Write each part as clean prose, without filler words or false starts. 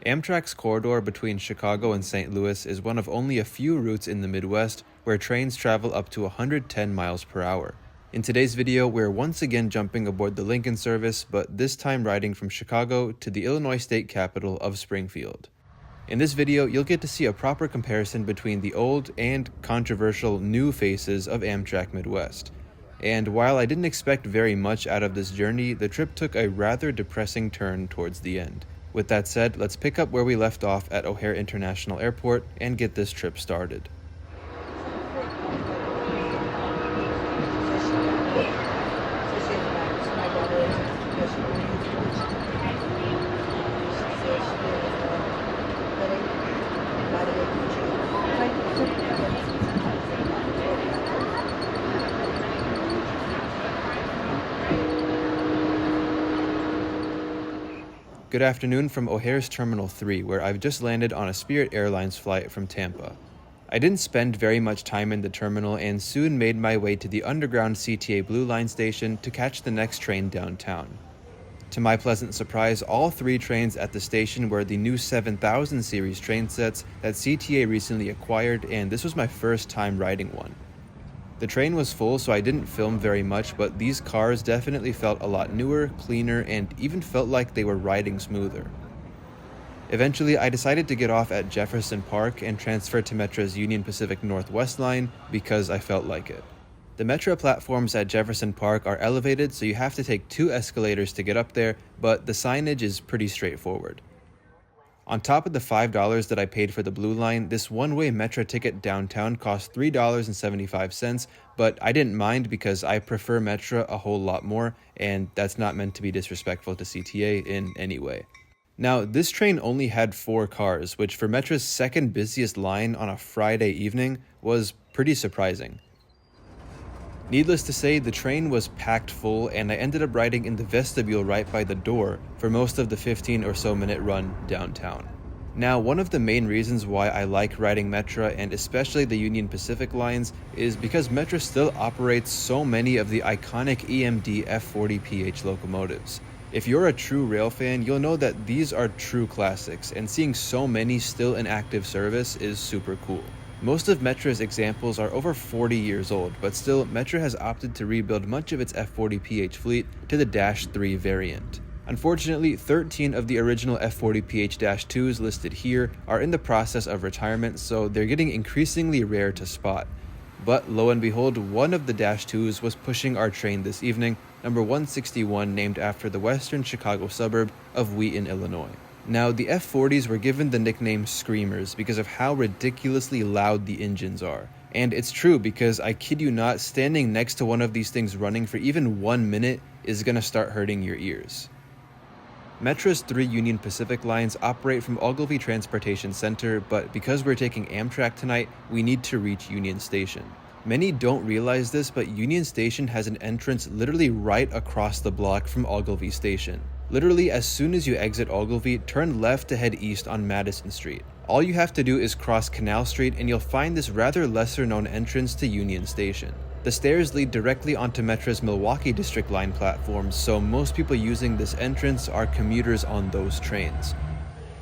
Amtrak's corridor between Chicago and St. Louis is one of only a few routes in the Midwest where trains travel up to 110 miles per hour. In today's video, we're once again jumping aboard the Lincoln service, but this time riding from Chicago to the Illinois state capital of Springfield. In this video, you'll get to see a proper comparison between the old and controversial new faces of Amtrak Midwest. And while I didn't expect very much out of this journey, the trip took a rather depressing turn towards the end. With that said, let's pick up where we left off at O'Hare International Airport and get this trip started. Good afternoon from O'Hare's Terminal 3, where I've just landed on a Spirit Airlines flight from Tampa. I didn't spend very much time in the terminal and soon made my way to the underground CTA Blue Line station to catch the next train downtown. To my pleasant surprise, all three trains at the station were the new 7000 series train sets that CTA recently acquired, and this was my first time riding one. The train was full, so I didn't film very much, but these cars definitely felt a lot newer, cleaner, and even felt like they were riding smoother. Eventually, I decided to get off at Jefferson Park and transfer to Metra's Union Pacific Northwest line because I felt like it. The Metra platforms at Jefferson Park are elevated, so you have to take 2 escalators to get up there, but the signage is pretty straightforward. On top of the $5 that I paid for the Blue Line, this one-way Metra ticket downtown cost $3.75, but I didn't mind because I prefer Metra a whole lot more, and that's not meant to be disrespectful to CTA in any way. Now, this train only had 4 cars, which for Metra's second busiest line on a Friday evening was pretty surprising. Needless to say, the train was packed full, and I ended up riding in the vestibule right by the door for most of the 15 or so minute run downtown. Now, one of the main reasons why I like riding Metra, and especially the Union Pacific lines, is because Metra still operates so many of the iconic EMD F40PH locomotives. If you're a true rail fan, you'll know that these are true classics, and seeing so many still in active service is super cool. Most of Metra's examples are over 40 years old, but still, Metra has opted to rebuild much of its F40PH fleet to the Dash 3 variant. Unfortunately, 13 of the original F40PH-2s listed here are in the process of retirement, so they're getting increasingly rare to spot. But lo and behold, one of the Dash 2s was pushing our train this evening, number 161, named after the western Chicago suburb of Wheaton, Illinois. Now, the F40s were given the nickname Screamers because of how ridiculously loud the engines are. And it's true because, I kid you not, standing next to one of these things running for even 1 minute is gonna start hurting your ears. Metra's 3 Union Pacific lines operate from Ogilvie Transportation Center, but because we're taking Amtrak tonight, we need to reach Union Station. Many don't realize this, but Union Station has an entrance literally right across the block from Ogilvie Station. Literally, as soon as you exit Ogilvie, turn left to head east on Madison Street. All you have to do is cross Canal Street and you'll find this rather lesser-known entrance to Union Station. The stairs lead directly onto Metra's Milwaukee District Line platforms, so most people using this entrance are commuters on those trains.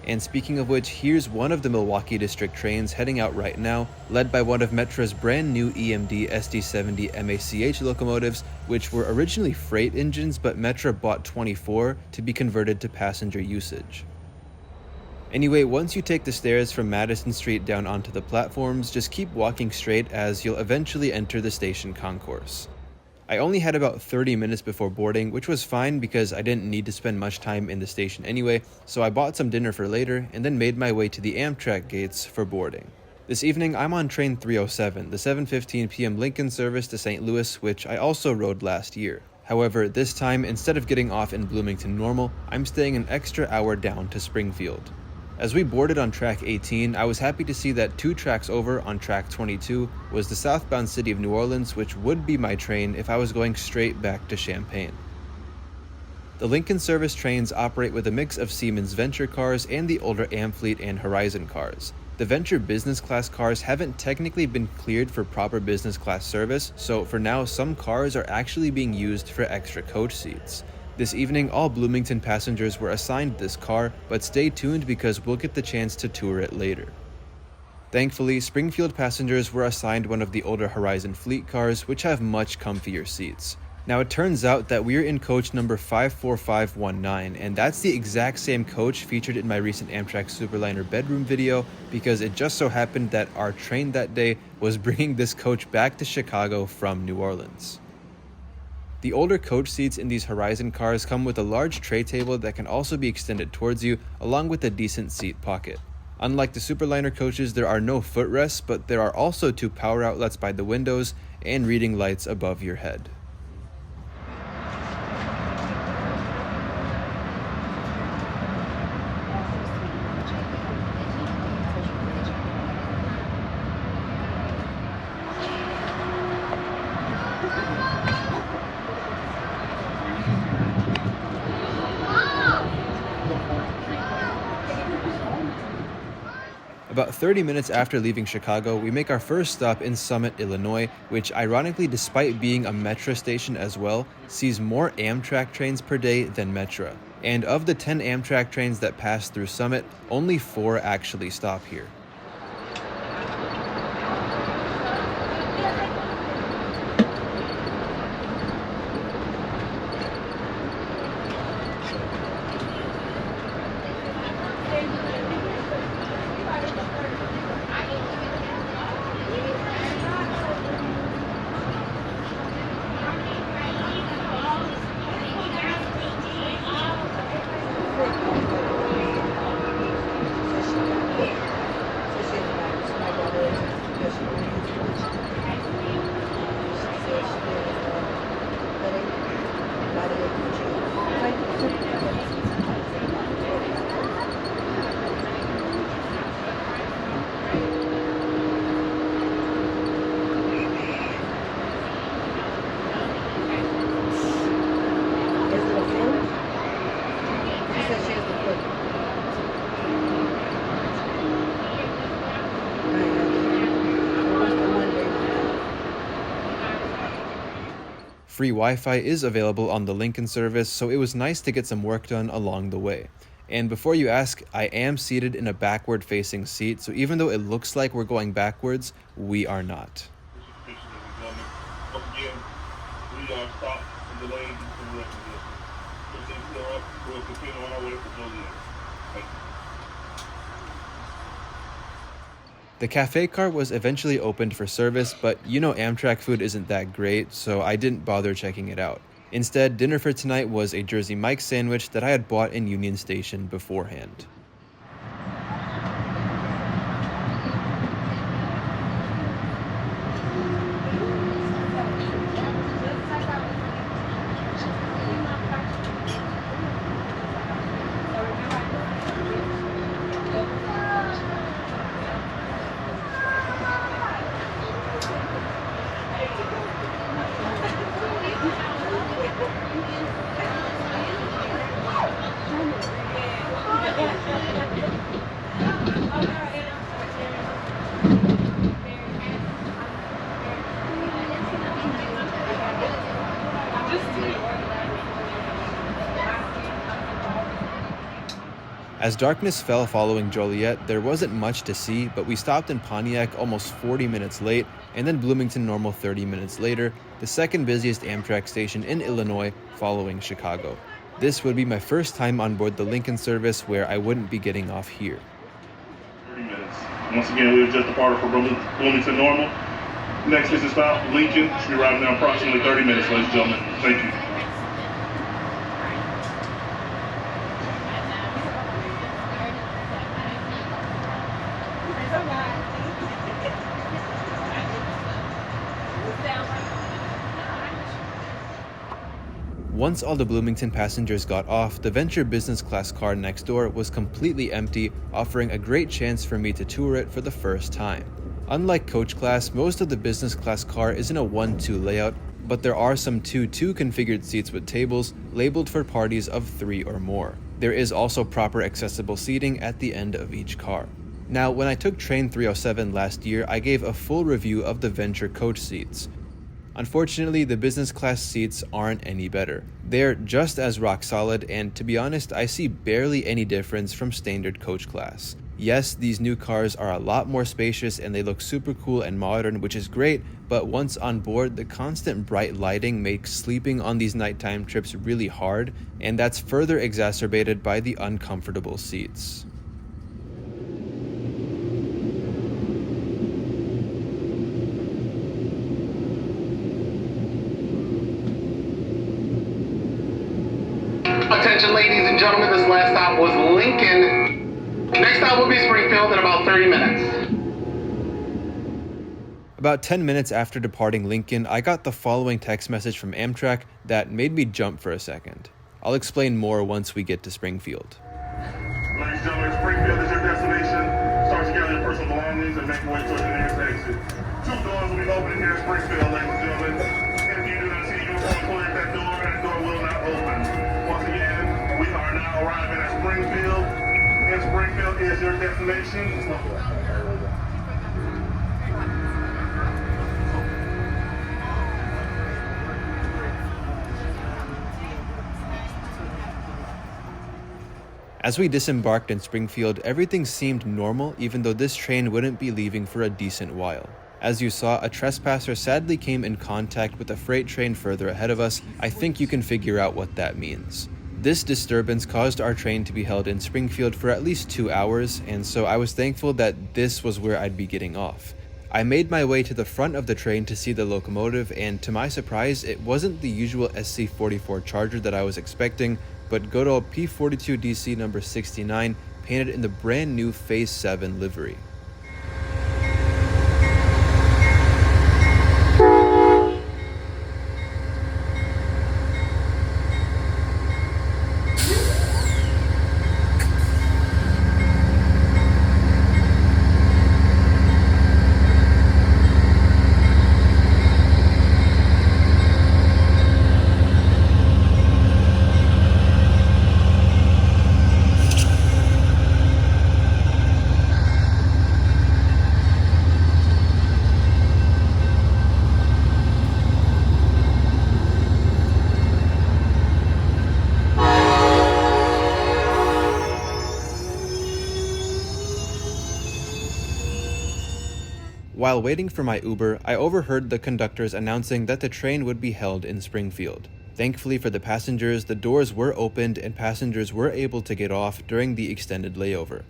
And speaking of which, here's one of the Milwaukee District trains heading out right now, led by one of Metra's brand new EMD SD70 MACH locomotives, which were originally freight engines, but Metra bought 24 to be converted to passenger usage. Anyway, once you take the stairs from Madison Street down onto the platforms, just keep walking straight as you'll eventually enter the station concourse. I only had about 30 minutes before boarding, which was fine because I didn't need to spend much time in the station anyway, so I bought some dinner for later and then made my way to the Amtrak gates for boarding. This evening, I'm on train 307, the 7:15 p.m. Lincoln service to St. Louis, which I also rode last year. However, this time, instead of getting off in Bloomington Normal, I'm staying an extra hour down to Springfield. As we boarded on track 18, I was happy to see that 2 tracks over on track 22 was the southbound city of New Orleans, which would be my train if I was going straight back to Champaign. The Lincoln service trains operate with a mix of Siemens Venture cars and the older Amfleet and Horizon cars. The Venture business class cars haven't technically been cleared for proper business class service, so for now some cars are actually being used for extra coach seats. This evening, all Bloomington passengers were assigned this car, but stay tuned because we'll get the chance to tour it later. Thankfully, Springfield passengers were assigned one of the older Horizon fleet cars, which have much comfier seats. Now, it turns out that we're in coach number 54519, and that's the exact same coach featured in my recent Amtrak Superliner bedroom video, because it just so happened that our train that day was bringing this coach back to Chicago from New Orleans. The older coach seats in these Horizon cars come with a large tray table that can also be extended towards you, along with a decent seat pocket. Unlike the Superliner coaches, there are no footrests, but there are also 2 power outlets by the windows and reading lights above your head. About 30 minutes after leaving Chicago, we make our first stop in Summit, Illinois, which ironically, despite being a Metra station as well, sees more Amtrak trains per day than Metra. And of the 10 Amtrak trains that pass through Summit, only 4 actually stop here. Free Wi-Fi is available on the Lincoln service, so it was nice to get some work done along the way. And before you ask, I am seated in a backward-facing seat, so even though it looks like we're going backwards, we are not. The cafe car was eventually opened for service, but you know Amtrak food isn't that great, so I didn't bother checking it out. Instead, dinner for tonight was a Jersey Mike's sandwich that I had bought in Union Station beforehand. As darkness fell following Joliet, there wasn't much to see, but we stopped in Pontiac almost 40 minutes late, and then Bloomington Normal 30 minutes later, the second busiest Amtrak station in Illinois, following Chicago. This would be my first time on board the Lincoln service where I wouldn't be getting off here. 30 minutes. Once again, we have just departed for Bloomington Normal. Next business stop, Lincoln. Should be arriving in approximately 30 minutes, ladies and gentlemen. Thank you. Once all the Bloomington passengers got off, the Venture business class car next door was completely empty, offering a great chance for me to tour it for the first time. Unlike coach class, most of the business class car is in a 1-2 layout, but there are some 2-2 configured seats with tables labeled for parties of 3 or more. There is also proper accessible seating at the end of each car. Now, when I took Train 307 last year, I gave a full review of the Venture coach seats. Unfortunately, the business class seats aren't any better. They're just as rock solid, and to be honest, I see barely any difference from standard coach class. Yes, these new cars are a lot more spacious and they look super cool and modern, which is great, but once on board, the constant bright lighting makes sleeping on these nighttime trips really hard, and that's further exacerbated by the uncomfortable seats. Attention ladies and gentlemen, this last stop was Lincoln. Next stop will be Springfield in about 30 minutes. About 10 minutes after departing Lincoln, I got the following text message from Amtrak that made me jump for a second. I'll explain more once we get to Springfield. Ladies and gentlemen, Springfield is your destination. Start to gather your personal belongings and make your way towards the nearest exit. 2 doors will be opening here in Springfield, ladies and gentlemen. If you do not see your phone clear that door will not open. Once again, we are now arriving at Springfield, and Springfield is your destination. As we disembarked in Springfield, everything seemed normal, even though this train wouldn't be leaving for a decent while. As you saw, a trespasser sadly came in contact with a freight train further ahead of us. I think you can figure out what that means. This disturbance caused our train to be held in Springfield for at least 2 hours, and so I was thankful that this was where I'd be getting off. I made my way to the front of the train to see the locomotive, and to my surprise, it wasn't the usual SC44 Charger that I was expecting, but good old P42DC number 69 painted in the brand new Phase 7 livery. While waiting for my Uber, I overheard the conductors announcing that the train would be held in Springfield. Thankfully for the passengers, the doors were opened and passengers were able to get off during the extended layover.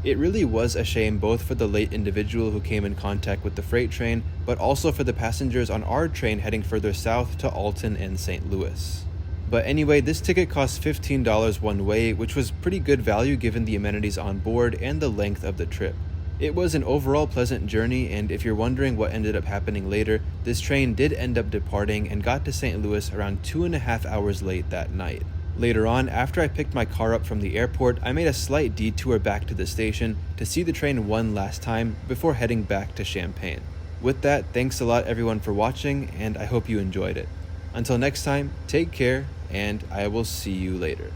It really was a shame both for the late individual who came in contact with the freight train, but also for the passengers on our train heading further south to Alton and St. Louis. But anyway, this ticket cost $15 one way, which was pretty good value given the amenities on board and the length of the trip. It was an overall pleasant journey, and if you're wondering what ended up happening later, this train did end up departing and got to St. Louis around 2.5 hours late that night. Later on, after I picked my car up from the airport, I made a slight detour back to the station to see the train one last time before heading back to Champaign. With that, thanks a lot everyone for watching, and I hope you enjoyed it. Until next time, take care, and I will see you later.